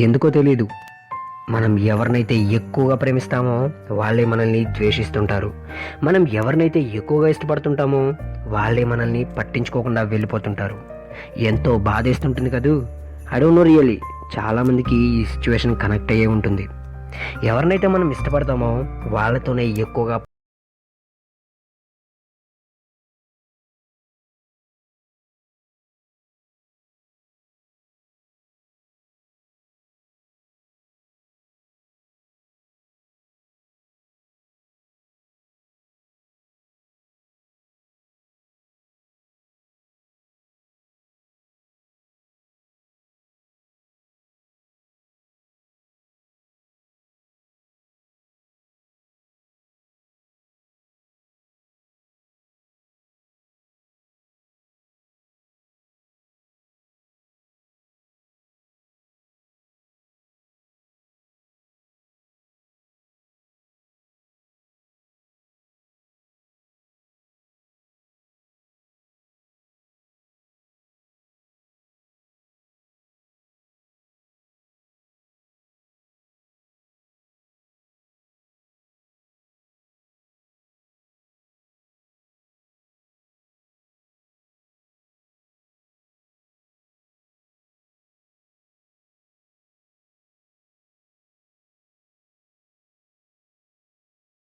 ఎందుకో తెలీదు, మనం ఎవరినైతే ఎక్కువగా ప్రేమిస్తామో వాళ్ళే మనల్ని ద్వేషిస్తుంటారు. మనం ఎవరినైతే ఎక్కువగా ఇష్టపడుతుంటామో వాళ్ళే మనల్ని పట్టించుకోకుండా వెళ్ళిపోతుంటారు. ఎంతో బాధేస్తుంటుంది కదూ. ఐ డోంట్ నో రియల్లీ, చాలామందికి ఈ సిచ్యువేషన్ కనెక్ట్ అయ్యే ఉంటుంది. ఎవరినైతే మనం ఇష్టపడతామో వాళ్ళతోనే ఎక్కువగా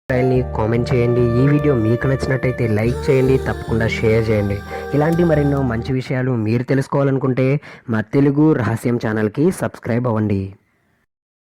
స్టైల్ని కామెంట్ చేయండి. ఈ వీడియో మీకు నచ్చినట్టయితే లైక్ చేయండి, తప్పకుండా షేర్ చేయండి. ఇలాంటి మరెన్నో మంచి విషయాలు మీరు తెలుసుకోవాలనుకుంటే మా తెలుగు రహస్యం ఛానల్కి సబ్స్క్రైబ్ అవ్వండి.